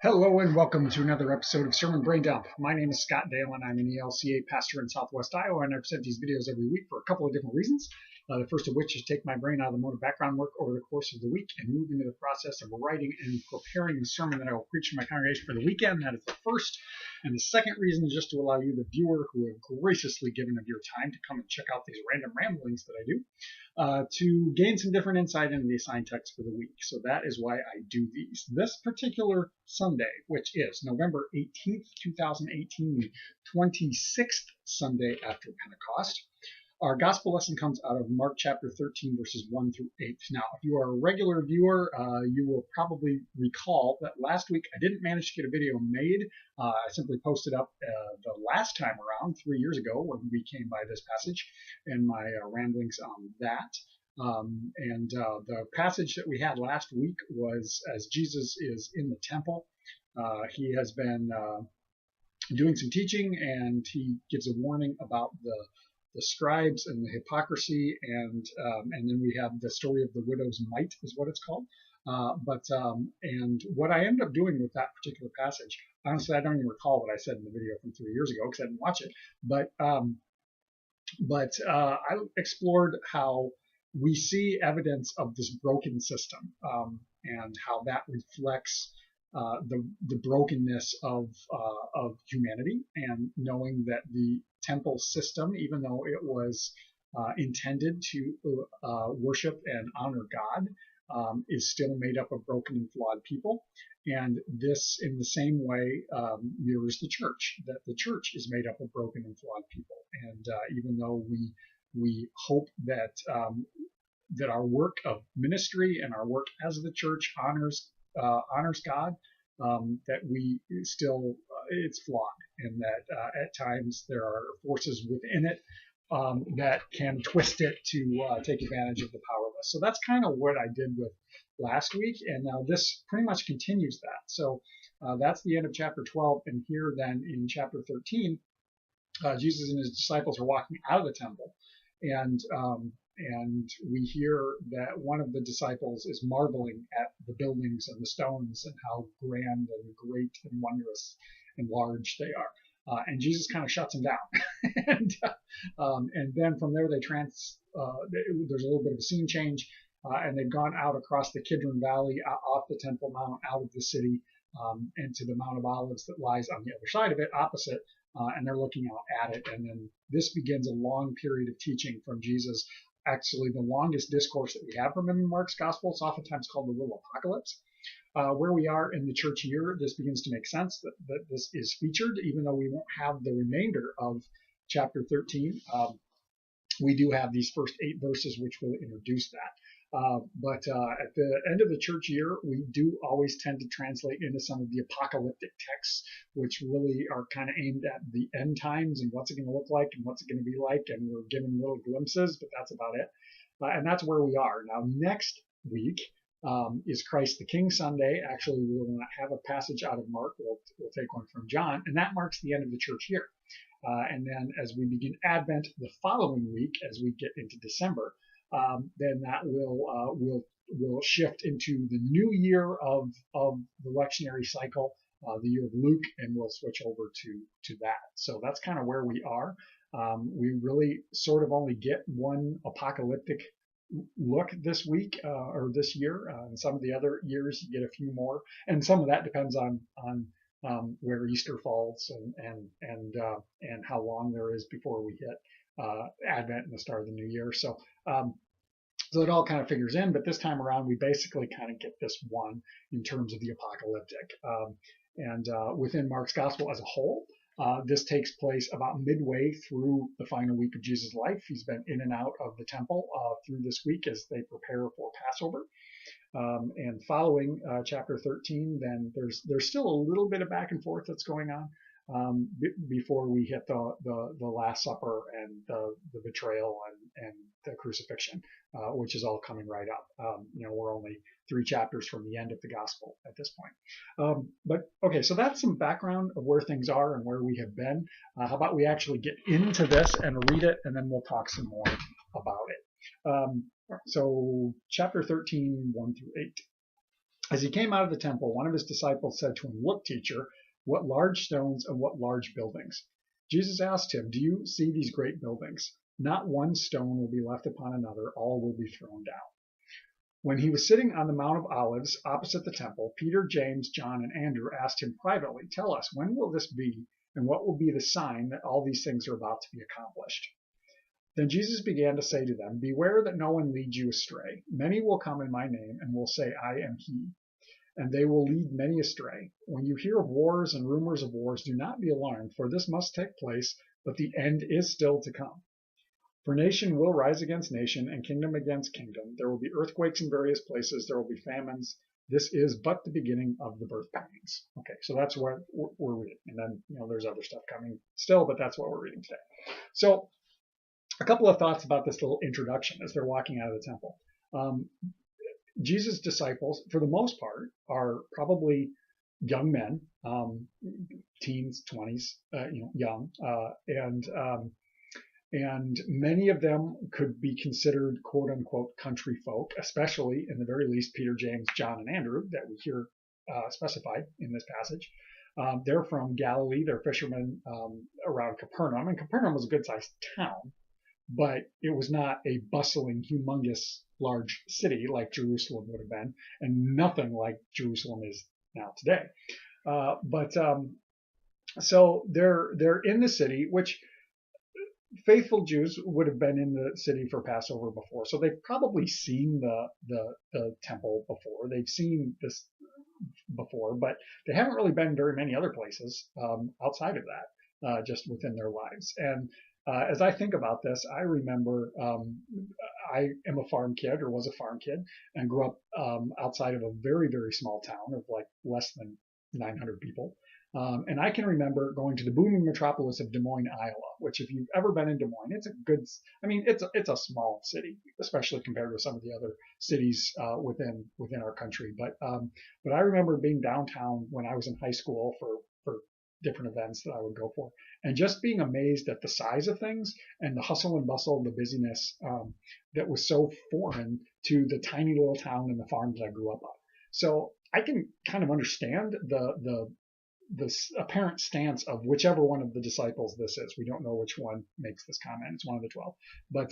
Hello and welcome to another episode of Sermon Braindump. My name is Scott Dalen. I'm an ELCA pastor in Southwest Iowa, and I present these videos every week for a couple of different reasons. The first of which is take my brain out of the mode of background work over the course of the week and move into the process of writing and preparing the sermon that I will preach to my congregation for the weekend. That is the first. And the second reason is just to allow you, the viewer, who have graciously given of your time to come and check out these random ramblings that I do, to gain some different insight into the assigned text for the week. So that is why I do these. This particular Sunday, which is November 18th, 2018, the 26th Sunday after Pentecost, our gospel lesson comes out of Mark chapter 13, verses 1 through 8. Now, if you are a regular viewer, you will probably recall that last week I didn't manage to get a video made. I simply posted up the last time around, 3 years ago, when we came by this passage and my ramblings on that. The passage that we had last week was as Jesus is in the temple. He has been doing some teaching, and he gives a warning about the scribes and the hypocrisy, and then we have the story of the widow's mite is what it's called. And what I ended up doing with that particular passage, honestly, I don't even recall what I said in the video from 3 years ago because I didn't watch it. But I explored how we see evidence of this broken system, and how that reflects the brokenness of humanity, and knowing that the temple system, even though it was intended to worship and honor God, is still made up of broken and flawed people. And this, in the same way, mirrors the church, that the church is made up of broken and flawed people. And even though we hope that that our work of ministry and our work as the church honors God, that we still it's flawed, and that at times there are forces within it that can twist it to take advantage of the powerless. So that's kind of what I did with last week, and now this pretty much continues that. So that's the end of chapter 12, and here then in chapter 13, Jesus and his disciples are walking out of the temple, and we hear that one of the disciples is marveling at the buildings and the stones and how grand and great and wondrous and large they are. And Jesus kind of shuts him down. and then from there there's a little bit of a scene change, and they've gone out across the Kidron Valley, off the Temple Mount, out of the city, and to the Mount of Olives that lies on the other side of it, opposite. And they're looking out at it. And then this begins a long period of teaching from Jesus. Actually, the longest discourse that we have from him in Mark's gospel. It's oftentimes called the little apocalypse. Where we are in the church year, this begins to make sense that this is featured, even though we won't have the remainder of chapter 13. We do have these first 8 verses which will introduce that. But at the end of the church year, we do always tend to translate into some of the apocalyptic texts, which really are kind of aimed at the end times and what's it going to look like and what's it going to be like, and we're given little glimpses, but that's about it. And that's where we are. Now, next week is Christ the King Sunday. Actually, we will have a passage out of Mark. We'll take one from John, and that marks the end of the church year. And then as we begin Advent the following week, as we get into December, then that will shift into the new year of the lectionary cycle, the year of Luke, and we'll switch over to that. So that's kind of where we are. We really sort of only get one apocalyptic look this week or this year. And some of the other years you get a few more, and some of that depends on where Easter falls and how long there is before we hit Advent and the start of the new year. So it all kind of figures in, but this time around we basically kind of get this one in terms of the apocalyptic. Within Mark's gospel as a whole, this takes place about midway through the final week of Jesus' life. He's been in and out of the temple through this week as they prepare for Passover. And following chapter 13, then there's still a little bit of back and forth that's going on before we hit the Last Supper and the betrayal and the crucifixion, which is all coming right up. We're only 3 chapters from the end of the gospel at this point. But okay, so that's some background of where things are and where we have been. How about we actually get into this and read it, and then we'll talk some more about it. So chapter 13, 1 through 8. As he came out of the temple, one of his disciples said to him, "Look, teacher, what large stones and what large buildings." Jesus asked him, "Do you see these great buildings? Not one stone will be left upon another, all will be thrown down." When he was sitting on the Mount of Olives opposite the temple, Peter, James, John, and Andrew asked him privately, "Tell us, when will this be, and what will be the sign that all these things are about to be accomplished?" Then Jesus began to say to them, "Beware that no one leads you astray. Many will come in my name and will say, 'I am he,' and they will lead many astray. When you hear of wars and rumors of wars, do not be alarmed, for this must take place, but the end is still to come. For nation will rise against nation, and kingdom against kingdom. There will be earthquakes in various places. There will be famines. This is but the beginning of the birth pangs." Okay, so that's what we're reading. And then, there's other stuff coming still, but that's what we're reading today. So a couple of thoughts about this little introduction as they're walking out of the temple. Jesus' disciples, for the most part, are probably young men, teens, 20s, young, and many of them could be considered "quote unquote" country folk, especially in the very least Peter, James, John, and Andrew that we hear specified in this passage. They're from Galilee. They're fishermen around Capernaum, and Capernaum was a good-sized town, but it was not a bustling, humongous, large city like Jerusalem would have been, and nothing like Jerusalem is now today. So they're in the city, which faithful Jews would have been in the city for Passover before, so they've probably seen the temple before. They've seen this before, but they haven't really been very many other places outside of that, just within their lives. And as I think about this, I remember I am a farm kid, or was a farm kid, and grew up outside of a very, very small town of like less than 900 people. And I can remember going to the booming metropolis of Des Moines, Iowa, which, if you've ever been in Des Moines, it's a small city, especially compared with some of the other cities within our country. But I remember being downtown when I was in high school for different events that I would go for, and just being amazed at the size of things and the hustle and bustle and the busyness that was so foreign to the tiny little town and the farm that I grew up on. So I can kind of understand the apparent stance of whichever one of the disciples this is. We don't know which one makes this comment. It's one of the 12. But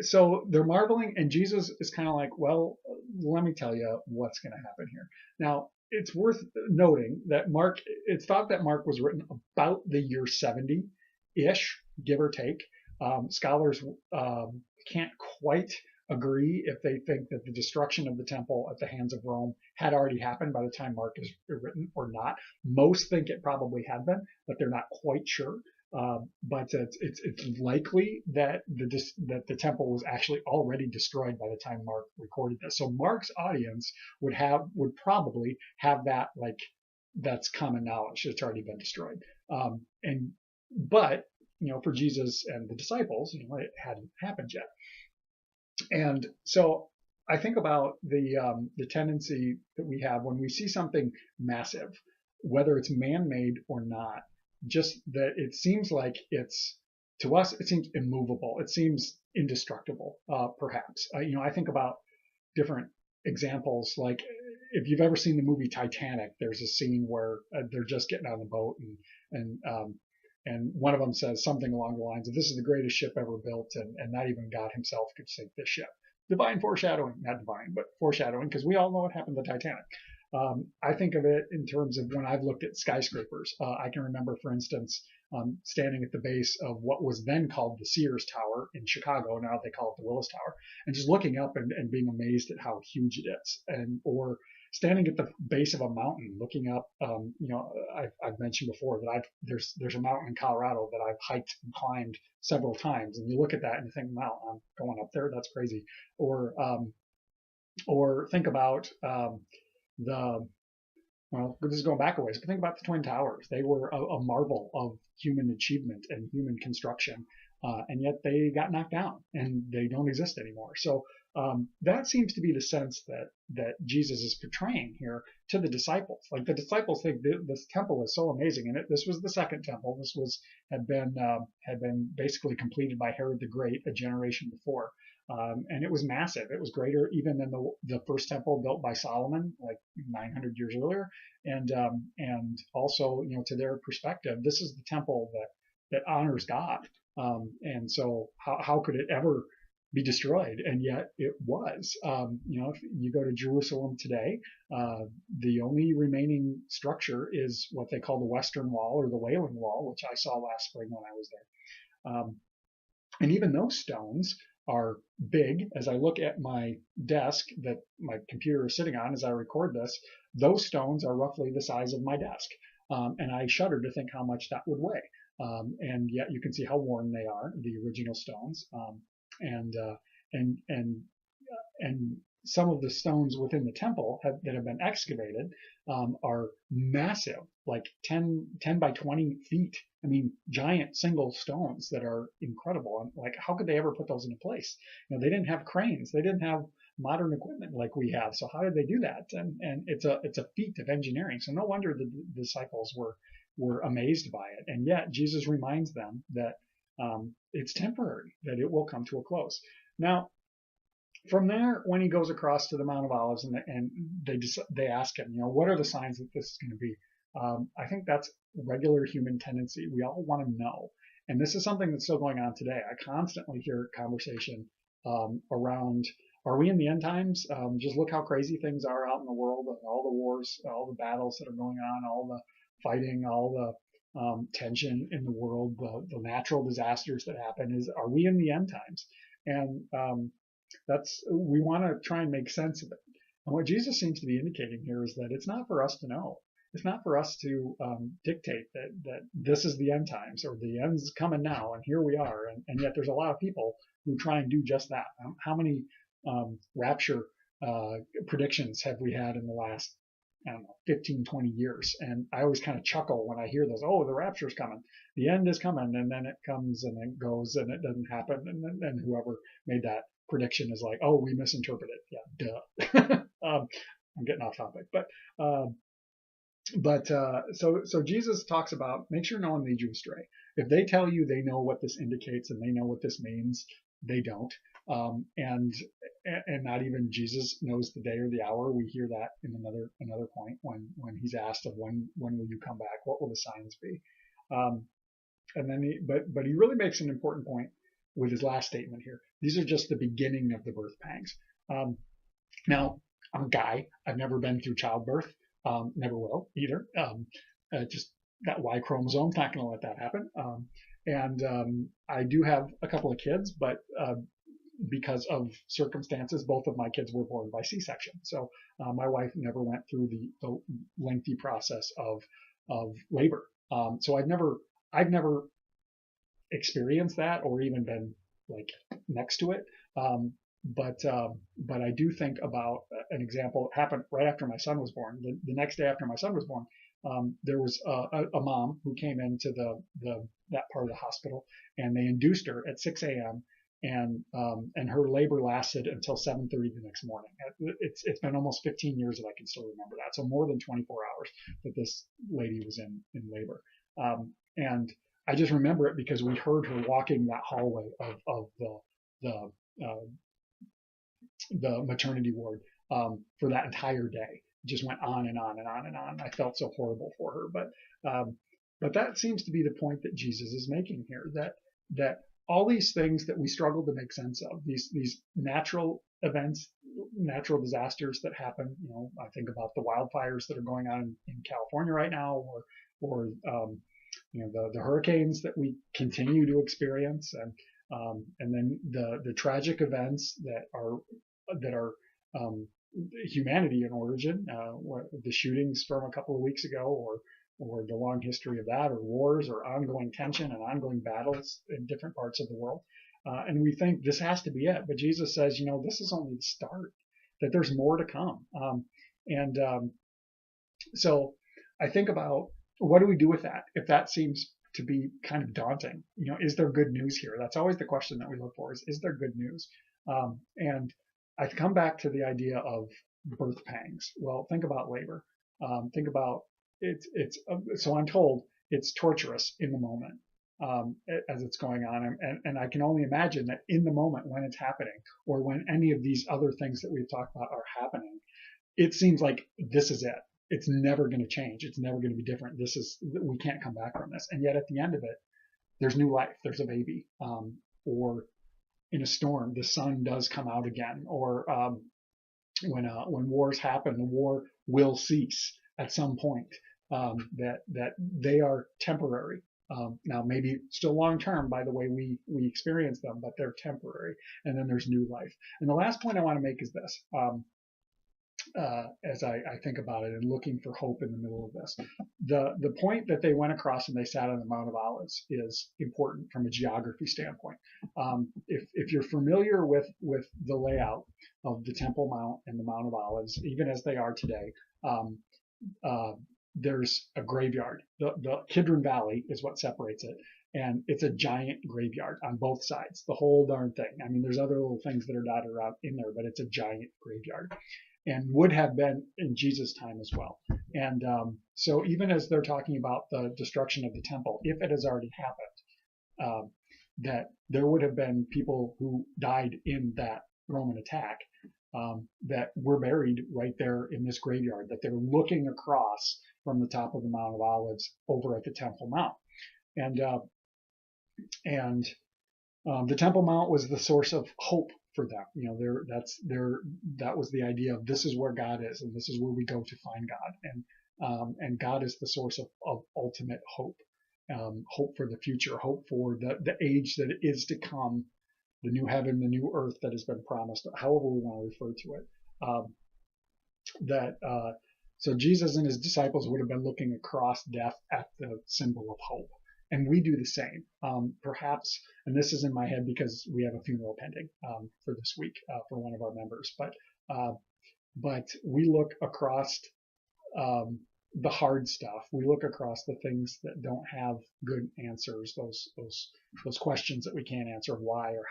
so they're marveling, and Jesus is kind of like, "Well, let me tell you what's going to happen here." Now, it's worth noting that it's thought that Mark was written about the year 70-ish, give or take. Scholars can't quite agree if they think that the destruction of the temple at the hands of Rome had already happened by the time Mark is written or not. Most think it probably had been, but they're not quite sure. But it's likely that the temple was actually already destroyed by the time Mark recorded this. So Mark's audience would probably have that, like, that's common knowledge. It's already been destroyed. But for Jesus and the disciples, it hadn't happened yet. And so I think about the tendency that we have when we see something massive, whether it's man-made or not, just that it seems like to us, it seems immovable. It seems indestructible, perhaps. I think about different examples, like if you've ever seen the movie Titanic, there's a scene where they're just getting on the boat, and one of them says something along the lines of, "This is the greatest ship ever built, and not even God himself could sink this ship." Divine foreshadowing, not divine, but foreshadowing, because we all know what happened to Titanic. I think of it in terms of when I've looked at skyscrapers. I can remember, for instance, standing at the base of what was then called the Sears Tower in Chicago. Now they call it the Willis Tower, and just looking up and being amazed at how huge it is, or standing at the base of a mountain, looking up. I've mentioned before that there's a mountain in Colorado that I've hiked and climbed several times, and you look at that and you think, "Wow, I'm going up there? That's crazy." Or think about this is going back a ways, but think about the Twin Towers. They were a marvel of human achievement and human construction, and yet they got knocked down and they don't exist anymore. So that seems to be the sense that Jesus is portraying here to the disciples. Like, the disciples think this temple is so amazing, and this was the second temple. This had been basically completed by Herod the Great a generation before. And it was massive. It was greater even than the first temple built by Solomon, like 900 years earlier. And also, to their perspective, this is the temple that honors God. And so how could it ever be destroyed? And yet it was. If you go to Jerusalem today, the only remaining structure is what they call the Western Wall or the Wailing Wall, which I saw last spring when I was there. And even those stones are big. As I look at my desk that my computer is sitting on as I record this, those stones are roughly the size of my desk. And I shudder to think how much that would weigh. And yet you can see how worn they are, the original stones. And some of the stones within the temple that have been excavated are massive, like 10 by 20 feet. I mean, giant single stones that are incredible. And like, how could they ever put those into place? They didn't have cranes. They didn't have modern equipment like we have. So how did they do that? And it's a feat of engineering. So no wonder the disciples were amazed by it. And yet Jesus reminds them that it's temporary, that it will come to a close. Now, from there, when he goes across to the Mount of Olives and they ask him, what are the signs that this is going to be? I think that's regular human tendency. We all want to know. And this is something that's still going on today. I constantly hear conversation around, are we in the end times? Just look how crazy things are out in the world, all the wars, all the battles that are going on, all the fighting, all the tension in the world, the natural disasters that happen. Are we in the end times? And we want to try and make sense of it. And what Jesus seems to be indicating here is that it's not for us to know. It's not for us to dictate that this is the end times or the end's coming now and here we are. And yet there's a lot of people who try and do just that. How many rapture predictions have we had in the last, 15, 20 years? And I always kind of chuckle when I hear those, oh, the rapture's coming. The end is coming. And then it comes and it goes and it doesn't happen. And then whoever made that prediction is like, oh, we misinterpreted. Yeah, duh. I'm getting off topic, so Jesus talks about make sure no one leads you astray. If they tell you they know what this indicates and they know what this means, they don't. And not even Jesus knows the day or the hour. We hear that in another point when he's asked of when will you come back? What will the signs be? And then but he really makes an important point with his last statement here. These are just the beginning of the birth pangs. Now, I'm a guy. I've never been through childbirth. Never will either. Just that Y chromosome's not going to let that happen. And I do have a couple of kids, but because of circumstances, both of my kids were born by C-section. So my wife never went through the lengthy process of labor. So I've never experienced that or even been like next to it. But I do think about an example that happened right after my son was born. The next day after my son was born, there was a mom who came into that part of the hospital, and they induced her at 6 a.m. and her labor lasted until 7:30 the next morning. It's been almost 15 years that I can still remember that. So more than 24 hours that this lady was in labor. And I just remember it because we heard her walking that hallway of the maternity ward for that entire day. It just went on and on and on and on. I felt so horrible for her, but that seems to be the point that Jesus is making here, that all these things that we struggle to make sense of, these natural events, natural disasters that happen. I think about the wildfires that are going on in California right now, or the hurricanes that we continue to experience, and then the tragic events that are humanity in origin, the shootings from a couple of weeks ago, or the long history of that, or wars, or ongoing tension and ongoing battles in different parts of the world. And we think this has to be it. But Jesus says, this is only the start, that there's more to come. So I think about, what do we do with that? If that seems to be kind of daunting, is there good news here? That's always the question that we look for, is there good news? And I come back to the idea of birth pangs. Well, think about labor. Think about so I'm told it's torturous in the moment. as it's going on. And I can only imagine that in the moment when it's happening, or when any of these other things that we've talked about are happening, it seems like this is it. It's never going to change. It's never going to be different. We can't come back from this. And yet at the end of it, there's new life. There's a baby. Or in a storm, the sun does come out again. Or when wars happen, the war will cease at some point. That they are temporary. Now, maybe still long term by the way we experience them, but they're temporary. And then there's new life. And the last point I want to make is this. As I think about it and looking for hope in the middle of this. The point that they went across and they sat on the Mount of Olives is important from a geography standpoint. If you're familiar with the layout of the Temple Mount and the Mount of Olives, even as they are today, there's a graveyard. The Kidron Valley is what separates it. And it's a giant graveyard on both sides, the whole darn thing. I mean, there's other little things that are dotted around in there, but it's a giant graveyard. And would have been in Jesus' time as well. And so even as they're talking about the destruction of the temple, if it has already happened, that there would have been people who died in that Roman attack that were buried right there in this graveyard, that they're looking across from the top of the Mount of Olives over at the Temple Mount. And the Temple Mount was the source of hope for them. You know, that was the idea of this is where God is, and this is where we go to find God. And God is the source of ultimate hope, hope for the future, hope for the age that is to come, the new heaven, the new earth that has been promised, however we want to refer to it. So Jesus and his disciples would have been looking across death at the symbol of hope. And we do the same. Perhaps, and this is in my head because we have a funeral pending for this week for one of our members. But we look across the hard stuff. We look across the things that don't have good answers. Those questions that we can't answer, why or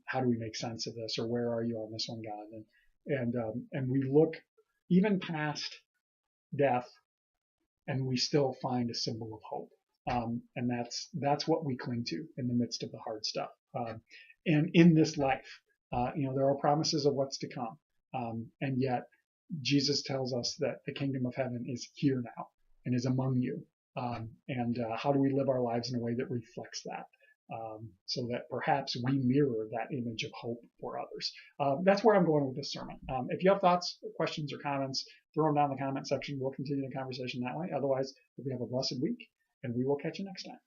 how do we make sense of this, or where are you on this one, God? And we look even past death, and we still find a symbol of hope. And that's what we cling to in the midst of the hard stuff. And in this life, there are promises of what's to come. And yet Jesus tells us that the kingdom of heaven is here now and is among you. And how do we live our lives in a way that reflects that? So that perhaps we mirror that image of hope for others. That's where I'm going with this sermon. If you have thoughts, questions, or comments, throw them down in the comment section. We'll continue the conversation that way. Otherwise, hope you have a blessed week, and we will catch you next time.